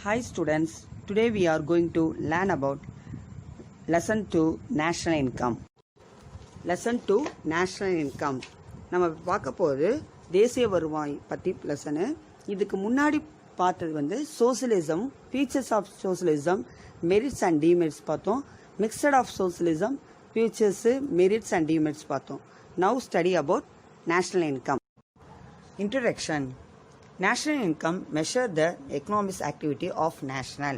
Hi students, today we are going to learn about lesson 2 national income. Lesson 2 national income. நம்ம பார்க்க போகிறது தேசிய வருவாய் பற்றி லெசனு. இதுக்கு முன்னாடி பார்த்தது வந்து socialism, features of socialism, merits and demerits பார்த்தோம். Mixed of socialism, features, merits and demerits பார்த்தோம். Now study about national income. Introduction. National income measure the economic activity of national.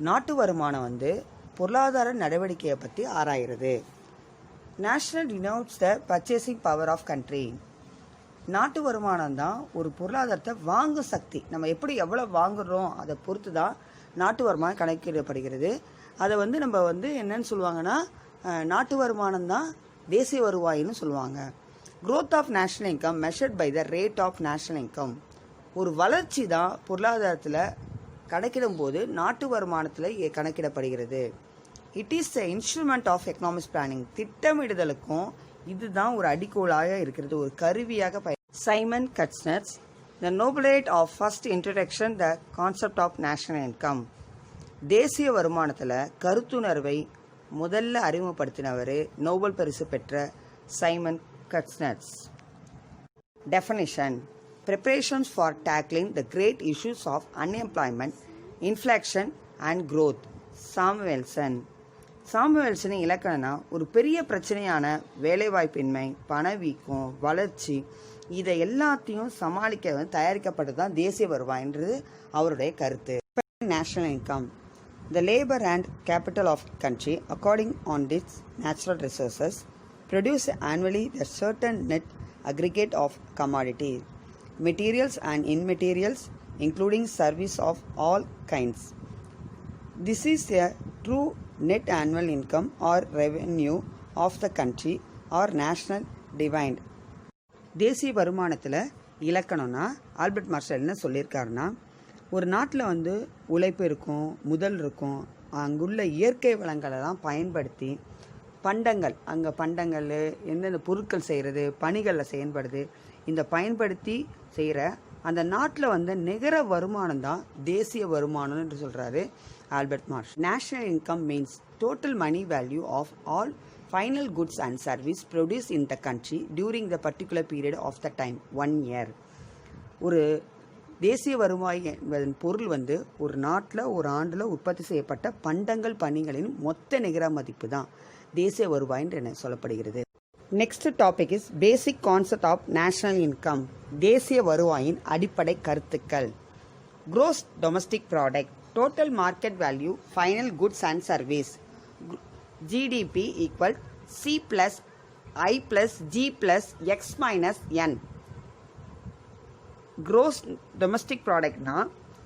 நாட்டு வருமானம் வந்து பொருளாதார நடவடிக்கையை பற்றி ஆராயிறது. National denotes the purchasing power of country. நாட்டு வருமானம் தான் ஒரு பொருளாதாரத்தை வாங்கும் சக்தி. நம்ம எப்படி எவ்வளோ வாங்குறோம் அதை பொறுத்து தான் நாட்டு வருமானம் கணக்கிடப்படுகிறது. அதை வந்து நம்ம வந்து என்னன்னு சொல்லுவாங்கன்னா நாட்டு வருமானம் தான் தேசிய வருவாயின்னு சொல்லுவாங்க. growth of national income measured by the rate of national income. ஒரு வளர்ச்சி தான் பொருளாதாரத்தில் கணக்கிடும் போது நாட்டு வருமானத்தில் கணக்கிடப்படுகிறது. It is the instrument of economic planning. திட்டமிடுதலுக்கும் இதுதான் ஒரு அடிக்கோலாக இருக்கிறது, ஒரு கருவியாக. Simon Kuznets the Nobel laureate of first introduction the concept of national income. தேசிய வருமானத்தில் கருத்துணர்வை முதல்ல அறிமுகப்படுத்தினவர் நோபல் பரிசு பெற்ற Simon Kuznets. Definition. Preparations for tackling the great issues of unemployment, inflation and growth. Samuelson. சாமுவேல்சனின் இலக்கணம்னா ஒரு பெரிய பிரச்சனையான வேலைவாய்ப்பின்மை, பணவீக்கம், வளர்ச்சி, இதை எல்லாத்தையும் சமாளிக்க தயாரிக்கப்பட்டது தான் தேசிய வருவாய்ன்றது அவருடைய கருத்து. National income. The labor and capital of country according on its natural resources produce annually the certain net aggregate of commodities, materials and immaterials, including service of all kinds. This is a true net annual income or revenue of the country or national dividend. தேசிய வருமானத்தில் இலக்கணம்னா Albert marshal என்ன சொல்லியிருக்காருன்னா, ஒரு நாட்டில் வந்து உழைப்பு இருக்கும், முதல் இருக்கும், அங்குள்ள இயற்கை வளங்களை தான் பயன்படுத்தி பண்டங்கள், அங்கே பண்டங்கள் எந்தெந்த பொருட்கள் செய்கிறது, பணிகளில் செயல்படுது, இந்த பயன்படுத்தி செய்கிற அந்த நாட்டில் வந்து நிகர வருமானம் தான் தேசிய வருமானம் என்று சொல்கிறாரு Albert Marsh. National income means total money value of all final goods and service produce in the country during the particular period of the time 1 year. ஒரு தேசிய வருவாய் என்பதன் பொருள் வந்து ஒரு நாட்டில் ஒரு ஆண்டில் உற்பத்தி செய்யப்பட்ட பண்டங்கள் பணிகளின் மொத்த நிகர மதிப்பு தான் தேசிய வருவாய் என்று சொல்லப்படுகிறது. Next topic is basic concept of national income. தேசிய வருவாயின் அடிப்படை கருத்துக்கள். gross domestic product, total market value, final goods and service. GDP equal C plus I plus G plus X minus N. gross domestic ப்ராடக்ட்னா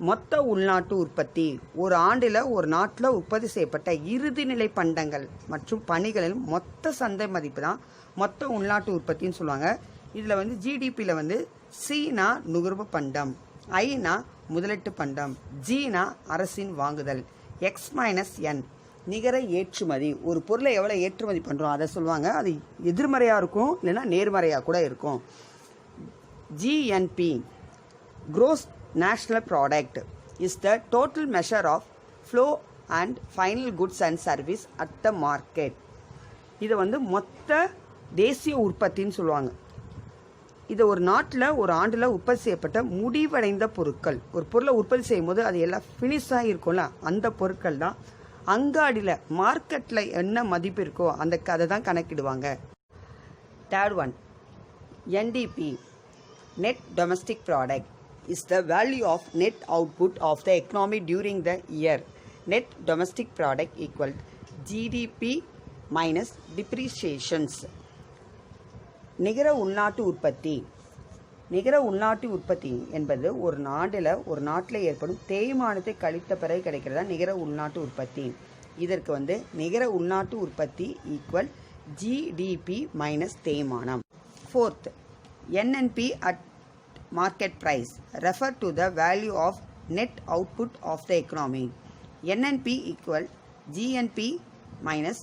மொத்த உள்நாட்டு உற்பத்தி. ஒரு ஆண்டில் ஒரு நாட்டில் உற்பத்தி செய்யப்பட்ட இறுதிநிலை பண்டங்கள் மற்றும் பணிகளின் மொத்த சந்தை மதிப்பு தான் மொத்த உள்நாட்டு உற்பத்தின்னு சொல்லுவாங்க. இதில் வந்து ஜிடிபியில் வந்து சினா நுகர்வு பண்டம், ஐனா முதலீட்டு பண்டம், ஜினா அரசின் வாங்குதல், எக்ஸ் மைனஸ் என் நிகர ஏற்றுமதி. ஒரு பொருளை எவ்வளோ ஏற்றுமதி பண்ணுறோம் அதை சொல்லுவாங்க. அது எதிர்மறையாக இருக்கும், இல்லைன்னா நேர்மறையாக கூட இருக்கும். GNB gross national product is the total measure of flow and final goods and service at the market. இது வந்து மொத்த தேசிய உற்பத்தின்னு சொல்லுவாங்க. இது ஒரு நாட்டில் ஒரு ஆண்டில் உற்பத்தி செய்யப்பட்ட முடிவடைந்த பொருட்கள். ஒரு பொருளை உற்பத்தி செய்யும் போது அது எல்லாம் ஃபினிஷாக இருக்கும்ல, அந்த பொருட்கள் தான் அங்காடியில் மார்க்கெட்டில் என்ன மதிப்பு இருக்கோ அதை தான் கணக்கிடுவாங்க. Third one, NDP net domestic product is the value of net output of the economy during the year. Net domestic product equal GDP minus depreciations. நிகர உள்நாட்டு உற்பத்தி. நிகர உள்நாட்டு உற்பத்தி என்பது ஒரு நாட்டில் ஏற்படும் தேய்மானத்தை கழித்த பிறகு கிடைக்கிறதா நிகர உள்நாட்டு உற்பத்தி. இதற்கு வந்து நிகர உள்நாட்டு உற்பத்தி ஈக்குவல் ஜிடிபி மைனஸ் தேய்மானம். Fourth, NNP at market price refer to the value of net output of the economy. NNP equal GNP minus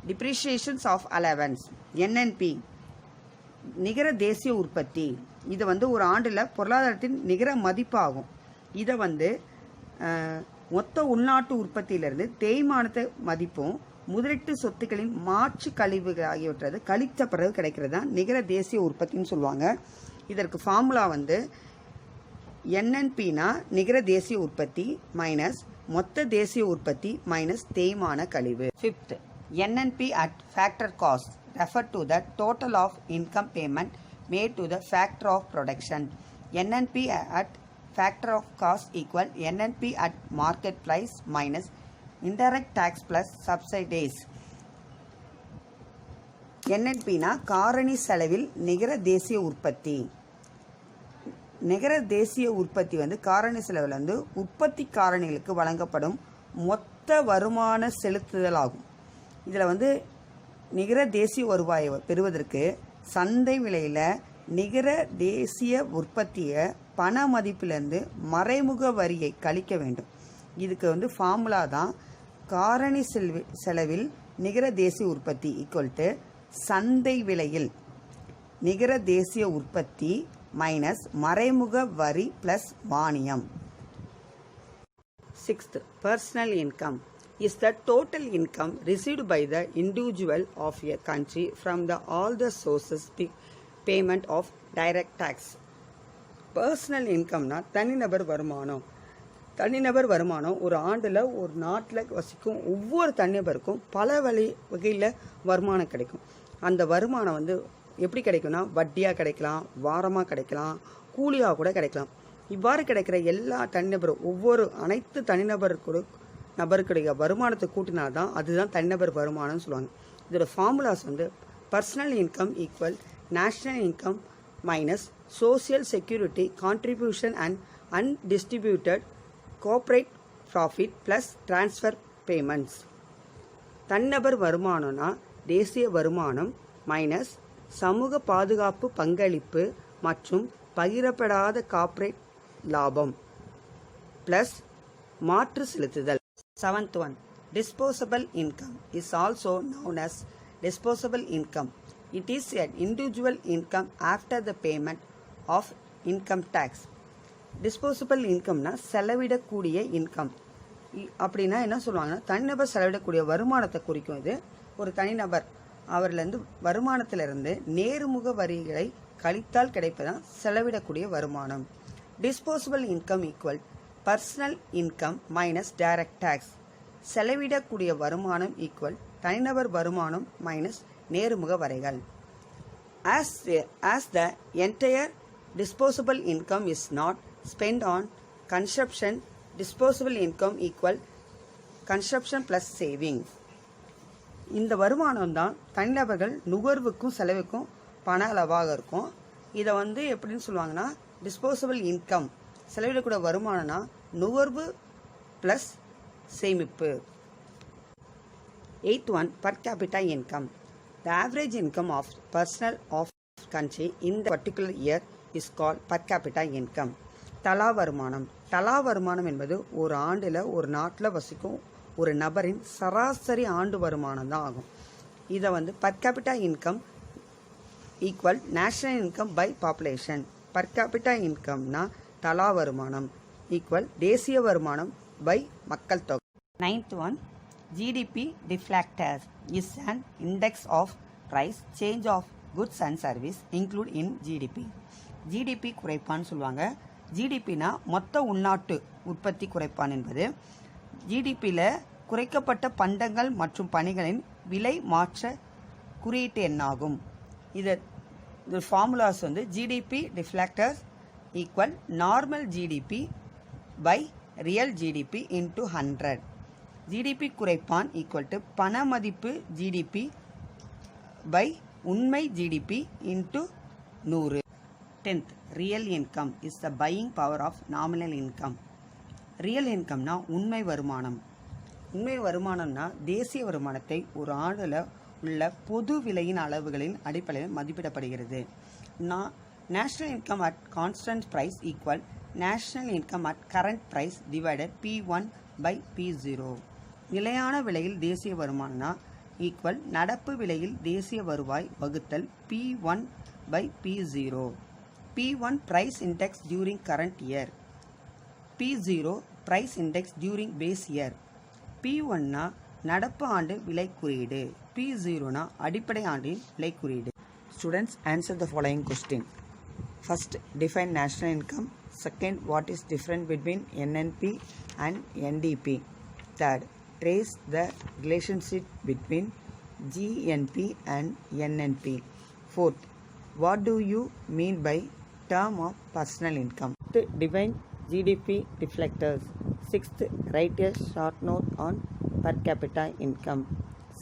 depreciations of allowance. NNP நிகர தேசிய உற்பத்தி. இது வந்து ஒரு ஆண்டில் பொருளாதாரத்தின் நிகர மதிப்பாகும். இதை வந்து மொத்த உள்நாட்டு உற்பத்தியிலிருந்து தேய்மானத்தை மதிப்பும் முதலீட்டு சொத்துக்களின் மாற்று கழிவுகள் ஆகியவற்றது கழித்த பிறகு கிடைக்கிறது தான் நிகர தேசிய உற்பத்தின்னு சொல்லுவாங்க. இதற்கு ஃபார்முலா வந்து NNPனா நிகர தேசிய உற்பத்தி மைனஸ் மொத்த தேசிய உற்பத்தி மைனஸ் தேய்மான கழிவு. Fifth, NNP at factor cost refer to the total of income payment made to the factor of production. NNP at factor of cost equal NNP at market price minus indirect tax plus subsidies. NNPனா காரணி செலவில் நிகர தேசிய உற்பத்தி. நிகர தேசிய உற்பத்தி வந்து காரணி செலவில் வந்து உற்பத்தி காரணிகளுக்கு வழங்கப்படும் மொத்த வருமான செலுத்துதல் ஆகும். இதில் வந்து நிகர தேசிய வருவாயை பெறுவதற்கு சந்தை விலையில் நிகர தேசிய உற்பத்தியை பண மதிப்பிலிருந்து மறைமுக வரியை கழிக்க வேண்டும். இதுக்கு வந்து ஃபார்முலா தான் காரணி செலவில் நிகர தேசிய உற்பத்தி ஈக்குவல் டு சந்தை விலையில் நிகர தேசிய உற்பத்தி மைனஸ் மறைமுக வரி பிளஸ் மானியம். Sixth, personal income is the total income received by the individual of a country from all the sources payment of direct tax. Personal incomeனா தனிநபர் வருமானம். தனிநபர் வருமானம் ஒரு ஆண்டில் ஒரு நாட்டில் வசிக்கும் ஒவ்வொரு தனிநபருக்கும் பல வகையில் வருமானம் கிடைக்கும். அந்த வருமானம் வந்து எப்படி கிடைக்கும்னா வட்டியாக கிடைக்கலாம், வாரமாக கிடைக்கலாம், கூலியாக கூட கிடைக்கலாம். இவ்வாறு கிடைக்கிற எல்லா தனிநபரும் அனைத்து நபருக்குடைய வருமானத்தை கூட்டினால்தான் அதுதான் தனிநபர் வருமானம்னு சொல்லுவாங்க. இதோட ஃபார்முலாஸ் வந்து personal income equal national income minus social security contribution and undistributed cooperate profit plus transfer payments. தனிநபர் வருமானம்னா தேசிய வருமானம் மைனஸ் சமூக பாதுகாப்பு பங்களிப்பு மற்றும் பகிரப்படாத கார்ப்பரேட் லாபம் பிளஸ் மாற்று செலுத்துதல். Seventh one, disposable income is also known as disposable income. It is an individual income after the payment of income tax. Disposable incomeனா செலவிடக்கூடிய இன்கம். அப்படின்னா என்ன சொல்லுவாங்கன்னா தனிநபர் செலவிடக்கூடிய வருமானத்தை குறிக்கும். இது ஒரு தனிநபர் அவர்லேருந்து வருமானத்திலிருந்து நேர்முக வரிகளை கழித்தால் கிடைப்பதான் செலவிடக்கூடிய வருமானம். Disposable income equal personal income minus direct tax. செலவிடக்கூடிய வருமானம் ஈக்குவல் தனிநபர் வருமானம் மைனஸ் நேர்முக வரிகள். As the entire disposable income is not spent on consumption, disposable income equal consumption plus saving. இந்த வருமானம் தான் தனிநபர்கள் நுகர்வுக்கும் செலவுக்கும் பண அளவாக இருக்கும். இதை வந்து எப்படின்னு சொல்லுவாங்கன்னா டிஸ்போசபிள் இன்கம் செலவிடக்கூடிய வருமானம்னா நுகர்வு ப்ளஸ் சேமிப்பு. 8th one, per capita income. The average income of personnel of country in the particular year is called per capita income. தலா வருமானம். தலா வருமானம் என்பது ஒரு ஆண்டில் ஒரு நாட்டில் வசிக்கும் ஒரு நபரின் சராசரி ஆண்டு வருமானம் தான் ஆகும். இதை வந்து per capita income equal national income by population. Per capita இன்கம்னா தலா வருமானம் ஈக்குவல் தேசிய வருமானம் பை மக்கள் தொகை. 9th one, GDP deflator is an index of price change of goods and service include in GDP. GDP குறைப்பான்னு சொல்லுவாங்க. ஜிடிபினா மொத்த உள்நாட்டு உற்பத்தி குறைப்பான் என்பது ஜிடிபியில் குறைக்கப்பட்ட பண்டங்கள் மற்றும் பணிகளின் விலை மாற்ற குறியீட்டு எண்ணாகும். இது ஃபார்முலாஸ் வந்து GDP deflator equal normal GDP by real GDP into 100. GDP குறைப்பான் ஈக்குவல் டு பண மதிப்பு ஜிடிபி பை உண்மை GDP into 100. 10th, real income is the buying power of nominal income. Real இன்கம்னா உண்மை வருமானம். உண்மை வருமானம்னா தேசிய வருமானத்தை ஒரு ஆண்டில் உள்ள பொது விலையின் அளவுகளின் அடிப்படையில் மதிப்பிடப்படுகிறது. National income at constant price equal national income at current price divided P1 by P0. நிலையான விலையில் தேசிய வருமானம்னா ஈக்குவல் நடப்பு விலையில் தேசிய வருவாய் வகுத்தல் P1 by P0. P1 price index during current year. P0 price index during base year. P1 னா நடப்பு ஆண்டு விலை குறியீடு. P0 னா அடிப்படை ஆண்டின் விலை குறியீடு. Students, answer the following question. First, define national income. Second, what is difference between NNP and NDP? Third, trace the relationship between GNP and NNP. Fourth, what do you mean by term of personal income? Fifth, define GDP reflectors. Sixth, write a short note on per capita income.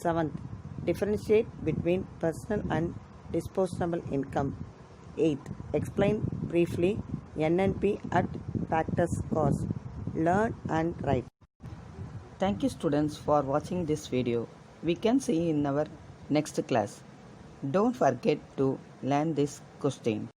Seventh, differentiate between personal and disposable income. Eighth, explain briefly NNP at factors cost. Learn and write. Thank you students for watching this video. We can see in our next class. Don't forget to learn this question.